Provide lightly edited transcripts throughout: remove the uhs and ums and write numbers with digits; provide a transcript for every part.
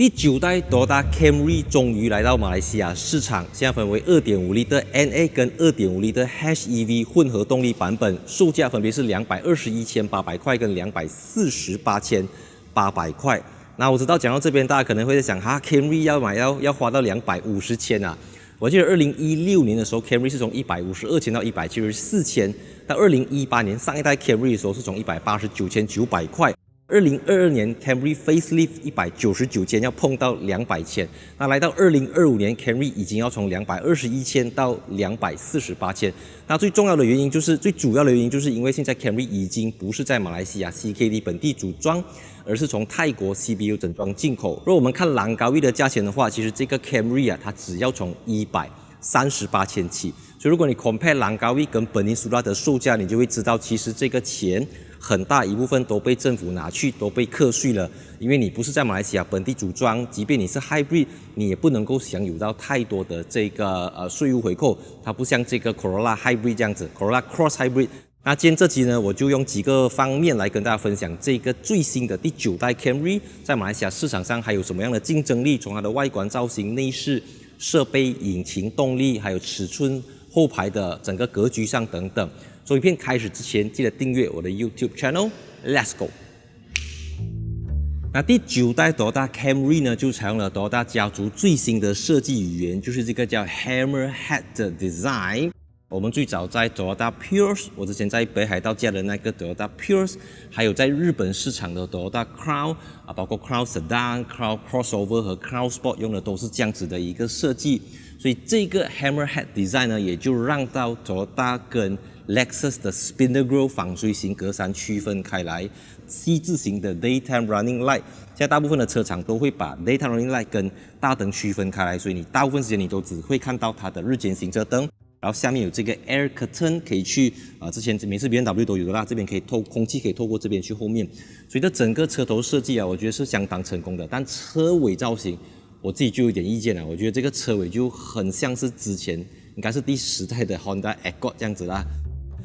第9代 Toyota Camry 终于来到马来西亚市场，现在分为 2.5L NA 跟 2.5L HEV 混合动力版本，售价分别是221,800块跟248,800块。那我知道讲到这边，大家可能会在想，Camry 要买要花到250千啊。我记得2016年的时候 ，Camry 是从152千到174千，到2018年上一代 Camry 的时候是从189,900块。2022年 Camry Facelift 199千要碰到200千，那来到2025年 Camry 已经要从221千到248千。那最主要的原因就是因为现在 Camry 已经不是在马来西亚 CKD 本地组装，而是从泰国 CBU 整装进口。如果我们看朗高域的价钱的话，其实这个 Camry 它只要从138千起。所以如果你 compare 朗高域跟本尼苏拉的售价，你就会知道其实这个钱很大一部分都被政府拿去，都被课税了。因为你不是在马来西亚本地组装，即便你是 hybrid， 你也不能够享有到太多的这个税务回扣。它不像这个 Corolla Hybrid 这样子 ，Corolla Cross Hybrid。那今天这集呢，我就用几个方面来跟大家分享这个最新的第9代 Camry 在马来西亚市场上还有什么样的竞争力，从它的外观造型、内饰、设备、引擎动力，还有尺寸、后排的整个格局上等等。所以影片开始之前，记得订阅我的 YouTube channel。Let's go。那第9代 Toyota Camry 呢，就采用了 Toyota 家族最新的设计语言，就是这个叫 Hammerhead 的 design。我们最早在 Toyota Prius， 我之前在北海道驾的那个 Toyota Prius， 还有在日本市场的 Toyota Crown 包括 Crown Sedan、Crown Crossover 和 Crown Sport 用的都是这样子的一个设计。所以这个 Hammerhead design 呢，也就让到 Toyota 跟 Lexus 的 Spindle Grille 纺锤型格栅区分开来。C 字形的 Daytime Running Light， 现在大部分的车厂都会把 Daytime Running Light 跟大灯区分开来，所以你大部分时间你都只会看到它的日间行车灯。然后下面有这个 Air Curtain 可以去之前每次 BMW 都有的啦，这边可以空气可以透过这边去后面，所以这整个车头设计我觉得是相当成功的。但车尾造型我自己就有点意见了，我觉得这个车尾就很像是之前应该是第10代的 Honda Accord 这样子啦，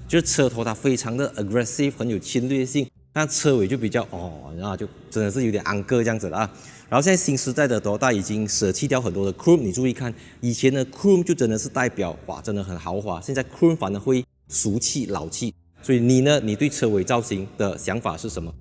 就是车头它非常的 aggressive， 很有侵略性，但车尾就比较然后就真的是有点昂个这样子啦。然后现在新时代的 Toyota 已经舍弃掉很多的 Chrome， 你注意看，以前的 Chrome 就真的是代表真的很豪华，现在 Chrome 反而会俗气老气。所以你呢，你对车尾造型的想法是什么？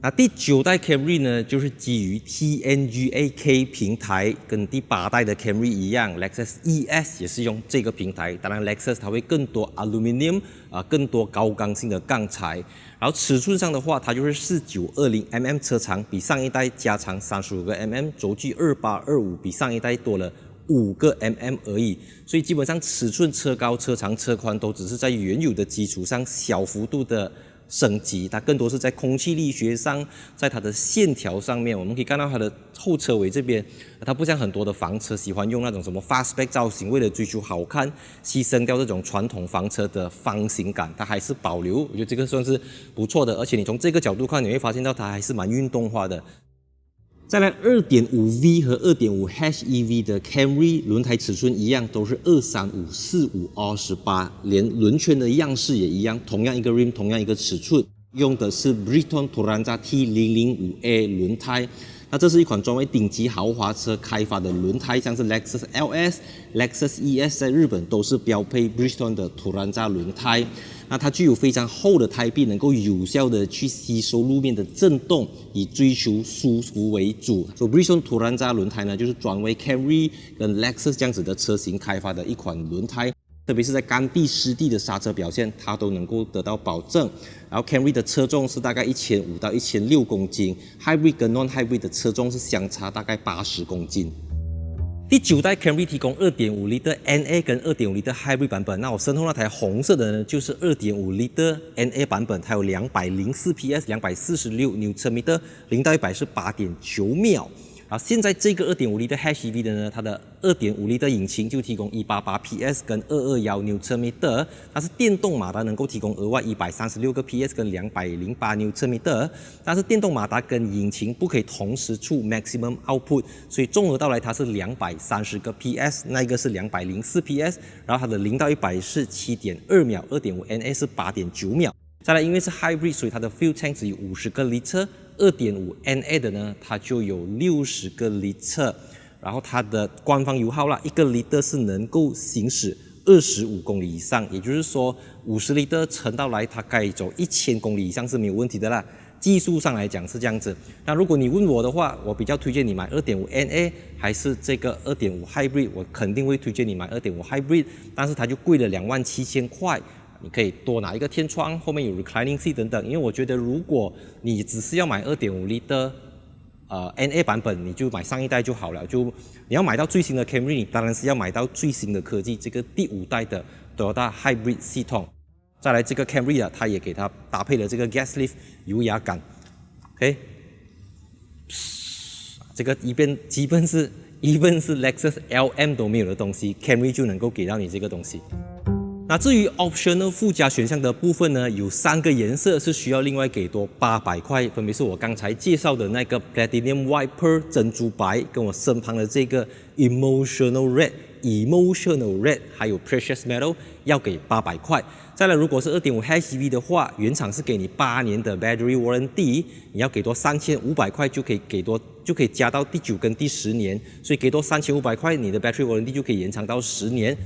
那第9代 Camry 呢，就是基于 TNGA-K 平台，跟第8代的 Camry 一样 ，Lexus ES 也是用这个平台。当然 Lexus 它会更多 Aluminium 更多高刚性的钢材。然后尺寸上的话，它就是4920mm 车长，比上一代加长35mm， 轴距2825，比上一代多了5个mm 而已。所以基本上尺寸、车高、车长、车宽都只是在原有的基础上小幅度的升级，它更多是在空气力学上，在它的线条上面，我们可以看到它的后车尾这边，它不像很多的房车喜欢用那种什么 fastback 造型，为了追求好看，牺牲掉这种传统房车的方形感，它还是保留，我觉得这个算是不错的。而且你从这个角度看，你会发现到它还是蛮运动化的。再来 2.5V 和 2.5 HEV 的 Camry 轮胎尺寸一样，都是235/45/28，连轮圈的样式也一样，同样一个 rim， 同样一个尺寸，用的是 Bridgestone Turanza T005A 轮胎。那这是一款专为顶级豪华车开发的轮胎，像是 Lexus LS、Lexus ES 在日本都是标配 Bridgestone 的 Turanza 轮胎。那它具有非常厚的胎壁，能够有效的去吸收路面的震动，以追求舒服为主。所以 Bridgestone Turanza 轮胎呢，就是专为 Camry 跟 Lexus 这样子的车型开发的一款轮胎。特别是在干地、湿地的刹车表现，它都能够得到保证。然后 Camry 的车重是大概1500到1600公斤 ，Hybrid 跟 Non-Hybrid 的车重是相差大概80公斤。第9代 Camry 提供 2.5L NA 跟 2.5L Hybrid 版本，那我身后那台红色的呢，就是 2.5L NA 版本，它有204 PS、246 Nm， 0到100是 8.9秒。现在这个 2.5L HEV 的呢，它的 2.5L 引擎就提供188 PS 跟221 Nm， 它是电动马达能够提供额外136个 PS 跟208 Nm， 但是电动马达跟引擎不可以同时出 maximum output， 所以综合到来它是230个 PS， 那一个是204 PS， 然后它的0到100是 7.2秒， 2.5 NA 是 8.9秒。再来，因为是 hybrid， 所以它的 fuel tank 只有50个 liter， 2.5NA 的呢，它就有60个 liter， 然后它的官方油耗啦，1个 liter 是能够行驶25公里以上，也就是说50 liter 乘到来，它可以走1000公里以上是没有问题的啦。技术上来讲是这样子。那如果你问我的话，我比较推荐你买 2.5NA 还是这个2.5 Hybrid， 我肯定会推荐你买2.5 Hybrid， 但是它就贵了27,000块。你可以多拿一个天窗，后面有 reclining seat 等等。因为我觉得如果你只是要买2.5 liter NA 版本，你就买上一代就好了。就你要买到最新的 Camry， 你当然是要买到最新的科技，这个第5代的 Toyota Hybrid 系统。再来这个 Camry 啊，它也给它搭配了这个 Gas Lift 油压杆 ，OK， 这个基本是 Lexus LM 都没有的东西 ，Camry 就能够给到你这个东西。那至于 optional 附加选项的部分呢，有3个颜色是需要另外给多800块，分别是我刚才介绍的那个 Platinum White Pearl 珍珠白，跟我身旁的这个 Emotional Red， 还有 Precious Metal 要给800块。再来，如果是 2.5 HEV 的话，原厂是给你8年的 Battery Warranty， 你要给多3500块就可以加到第9跟第10年，所以给多3500块，你的 Battery Warranty 就可以延长到10年。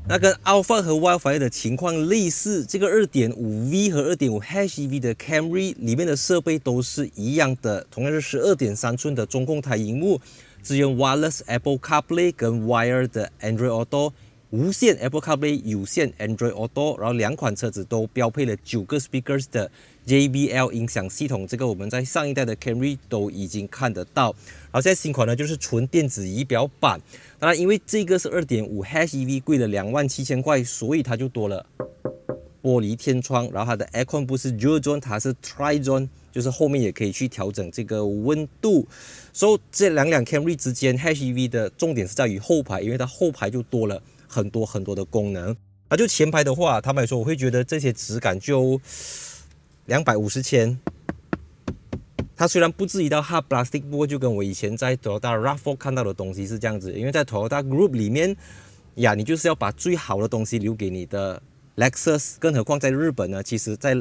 那跟 Alphard 和 Wildfire 的情况类似，这个 2.5V 和 2.5 HEV 的 Camry 里面的设备都是一样的，同样是12.3寸的中控台萤幕，支援 Wireless Apple CarPlay 跟 Wire 的 Android Auto， 无线 Apple CarPlay， 有线 Android Auto， 然后2款车子都标配了9个 speakers 的 JBL 音响系统，这个我们在上一代的 Camry 都已经看得到。然后现在新款呢就是纯电子仪表板，当然因为这个是 2.5 HEV 贵了27,000块，所以它就多了玻璃天窗，然后它的 Aircon 不是 Dual Zone， 它是 Tri Zone， 就是后面也可以去调整这个温度。所以这两辆 Camry 之间 HEV 的重点是在于后排，因为它后排就多了很多的功能。那就前排的话，坦白说我会觉得这些质感就250千，它虽然不至于到 hard plastic， 不过就跟我以前在 Toyota RAV4 看到的东西是这样子。因为在 Toyota Group 里面呀，你就是要把最好的东西留给你的 Lexus， 更何况在日本呢，其实在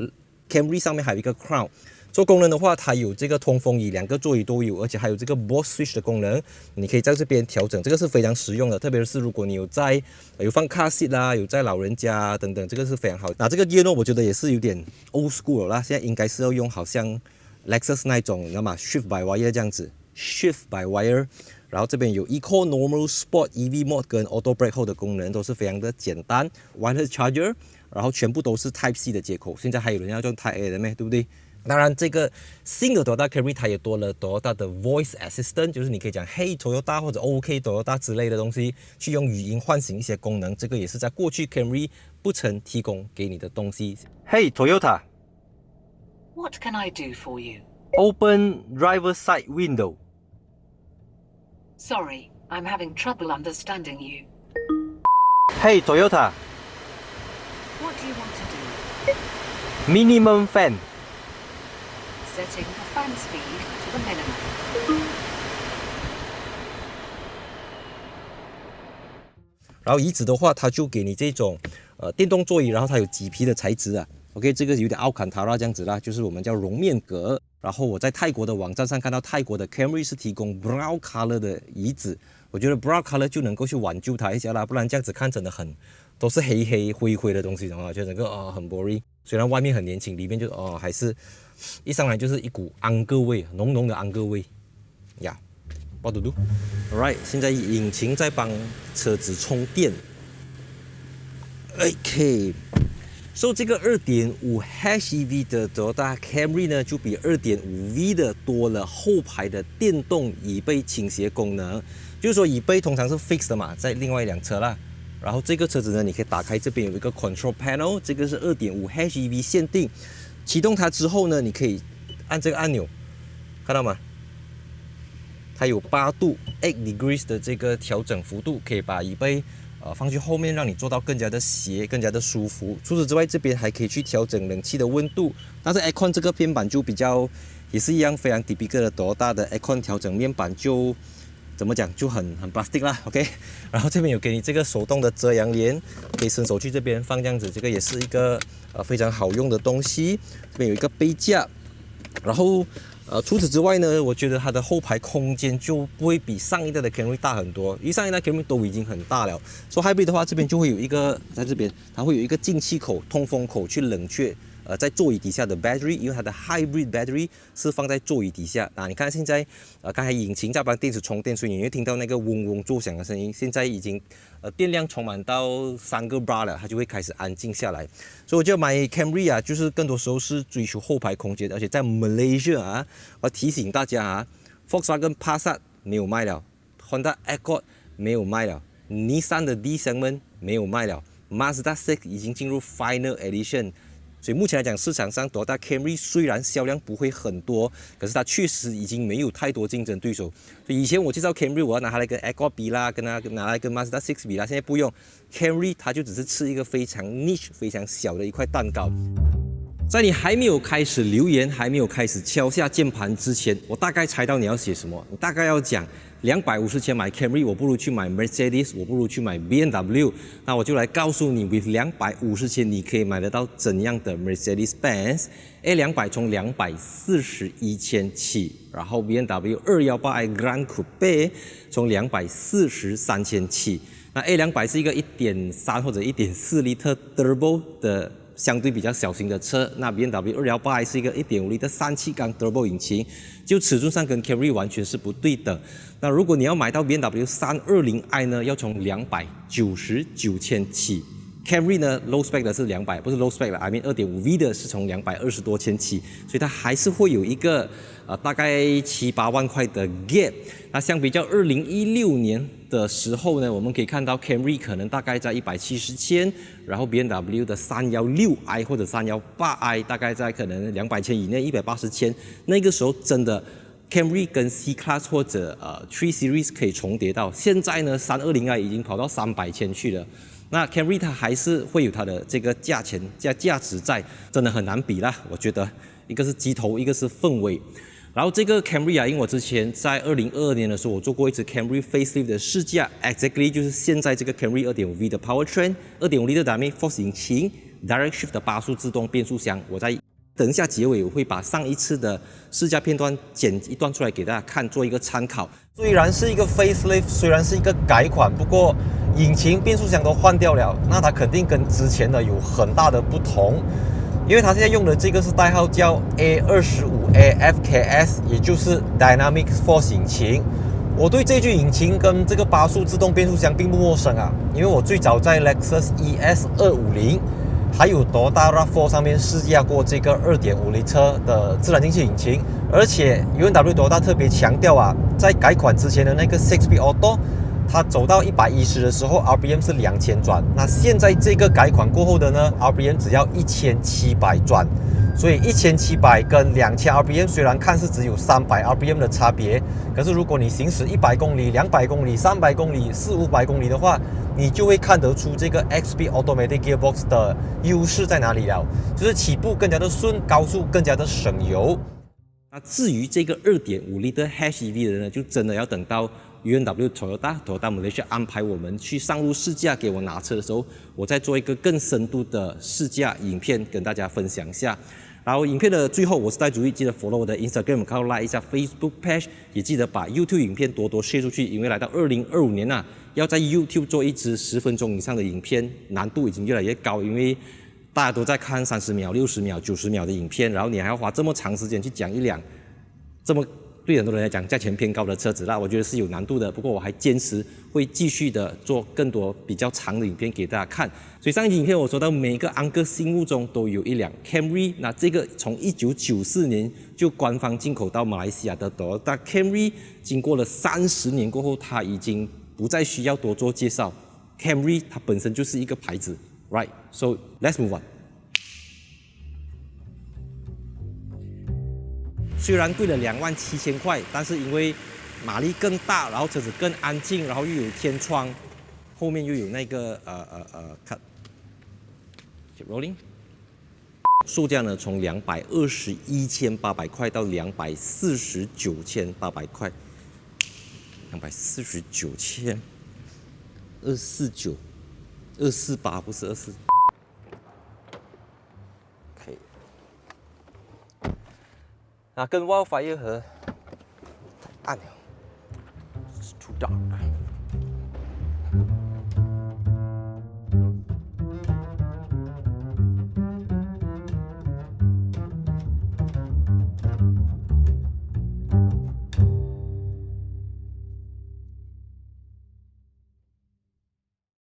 Camry 上面还有一个 Crown。做功能的话，它有这个通风椅，2个座椅都有，而且还有这个 Boss Switch 的功能，你可以在这边调整，这个是非常实用的，特别是如果你有放 car seat 啦，有在老人家等等，这个是非常好。那这个 gear knob 我觉得也是有点 old school 啦，现在应该是要用好像 Lexus 那种，你知道吗 ？Shift by wire 这样子 ，Shift by wire， 然后这边有 Eco、Normal、Sport、EV Mode 跟 Auto Brake Hold 的功能，都是非常的简单。Wireless Charger， 然后全部都是 Type C 的接口，现在还有人要用 Type A 的咩？对不对？当然，这个新的 Toyota Camry 它也多了 Toyota 的 Voice Assistant， 就是你可以讲 Hey Toyota 或者 OK Toyota 之类的东西，去用语音唤醒一些功能。这个也是在过去 Camry 不曾提供给你的东西。Hey Toyota，What can I do for you? Open driver's side window. Sorry, I'm having trouble understanding you. Hey Toyota. What do you want to do? Minimum fan. Setting the fan speed to the minimum. 然后椅子的话，它就给你这种电动座椅，然后它有麂皮的材质啊。OK， 这个有点奥坎塔拉这样子啦，就是我们叫绒面革。然后我在泰国的网站上看到泰国的 Camry 是提供 brown color 的椅子，我觉得 brown color 就能够去挽救它一下啦，不然这样子看真的都是黑灰的东西，然后就整个很 boring。虽然外面很年轻，里面就还是一上来就是一股安哥味，浓的安哥味呀。What to do? Alright， 现在引擎在帮车子充电。OK。So 这个 2.5 HEV 的 Toyota Camry 呢，就比 2.5V 的多了后排的电动椅背倾斜功能。就是说椅背通常是 fixed 的嘛，在另外一辆车啦。然后这个车子呢，你可以打开这边有一个 Control Panel， 这个是 2.5 HEV 限定。启动它之后呢，你可以按这个按钮，看到吗？它有8度 8 degrees 的这个调整幅度，可以把椅背放去后面，让你坐到更加的斜，更加的舒服。除此之外，这边还可以去调整冷气的温度。但是 Aircon 这个面板就比较也是一样非常 typical 的Toyota的 Aircon 调整面板就怎么讲就很 plastic 啦 ，OK。然后这边有给你这个手动的遮阳帘，可以伸手去这边放这样子，这个也是一个非常好用的东西。这边有一个杯架，然后除此之外呢，我觉得它的后排空间就不会比上一代的 Camry 大很多，因为上一代 Camry 都已经很大了。说 Hybrid 的话，这边就会有一个，在这边它会有一个进气口、通风口去冷却。在座椅底下的 battery， 因为它的 hybrid battery 是放在座椅底下。你看现在，刚才引擎在帮电池充电，所以你会听到那个嗡嗡作响的声音。现在已经，电量充满到3个 bar 了，它就会开始安静下来。所以我觉得买 Camry 啊，就是更多时候是追求后排空间，而且在 Malaysia 啊，我提醒大家啊 ，Volkswagen Passat 没有卖了 ，Honda Accord 没有卖了 ，Nissan 的 D segment 没有卖了 ，Mazda 6已经进入 Final Edition。所以目前来讲，市场上 Toyota Camry 虽然销量不会很多，可是它确实已经没有太多竞争对手。所以以前我介绍 Camry， 我要拿它来跟 Accord 比啦，拿来跟 Mazda 6比啦，现在不用 Camry， 它就只是吃一个非常 niche、非常小的一块蛋糕。在你还没有开始留言，还没有开始敲下键盘之前，我大概猜到你要写什么。你大概要讲250千买 Camry， 我不如去买 Mercedes， 我不如去买 BMW。那我就来告诉你 ，with 250千你可以买得到怎样的 Mercedes-Benz A200 从241千起，然后 BMW 218i Gran Coupe 从243千起。那 A200 是一个 1.3 或者 1.4 liter turbo 的。相对比较小型的车，那 BMW 218i 是一个 1.5 升的3气缸 turbo 引擎，就尺寸上跟 Camry 完全是不对等。那如果你要买到 BMW 320i 呢，要从299千起。Camry 呢 low spec 的是200，不是 low spec 了 ，I mean 2.5V 的是从220多千起，所以它还是会有一个大概7、8万块的 gap。那相比较2016年的时候呢，我们可以看到 Camry 可能大概在170千，然后 BMW 的316i 或者318i 大概在可能200千以内，180千。那个时候真的 Camry 跟 C Class 或者3 Series 可以重叠到，现在呢320i 已经跑到300千去了。那 Camry 它还是会有它的这个价值在，真的很难比啦。我觉得一个是机头，一个是氛围。然后这个 Camry 啊，因为我之前在2022年的时候，我做过一次 Camry facelift 的试驾 ，exactly 就是现在这个 Camry 2.5V 的 powertrain， 2.5 liter Dynamic Force 引擎 ，Direct Shift 的8速自动变速箱。我在等一下结尾我会把上一次的试驾片段剪一段出来给大家看，做一个参考。虽然是一个 facelift， 虽然是一个改款，不过引擎、变速箱都换掉了，那它肯定跟之前的有很大的不同。因为它现在用的这个是代号叫 A25A FKS， 也就是 Dynamic Force 引擎。我对这具引擎跟这个8速自动变速箱并不陌生啊，因为我最早在 Lexus ES250 还有 Toyota RAV4 上面试驾过这个 2.5 liter 的自然进气引擎，而且 BMW Toyota 特别强调啊，在改款之前的那个 6-speed Auto， 它走到110的时候 RPM 是2000转，那现在这个改款过后的呢 RPM 只要1700转，所以1700跟2000 RPM 虽然看似只有300 RPM 的差别，可是如果你行驶100公里、200公里、300公里、400-500公里的话，你就会看得出这个 XP Automatic Gearbox 的优势在哪里了，就是起步更加的顺，高速更加的省油。那至于这个2.5 liter HEV 的呢，就真的要等到 BMW Toyota Malaysia 安排我们去上路试驾，给我拿车的时候，我再做一个更深度的试驾影片跟大家分享一下。然后影片的最后，我是戴主义，记得 follow 我的 Instagram， 然后 like 一下 Facebook page， 也记得把 YouTube 影片多多 share 出去，因为来到2025年啊，要在 YouTube 做一支10分钟以上的影片，难度已经越来越高，因为大家都在看30秒、60秒、90秒的影片，然后你还要花这么长时间去讲一辆这么对很多人来讲价钱偏高的车子啦，我觉得是有难度的。不过我还坚持会继续的做更多比较长的影片给大家看。所以上一集影片我说到每个安哥心目中都有一辆 Camry， 那这个从1994年就官方进口到马来西亚的 Toyota Camry， 经过了30年过后，它已经不再需要多做介绍。Camry 它本身就是一个牌子 ，right？ So let's move on。虽然贵了27000块，但是因为马力更大，然后车子更安静，然后又有天窗，后面又有那个看 ，keep rolling， 售价呢从221,800块到249,800块，249,000，249，248不是24。啊，跟 Wildfire 和太暗了，It's too dark。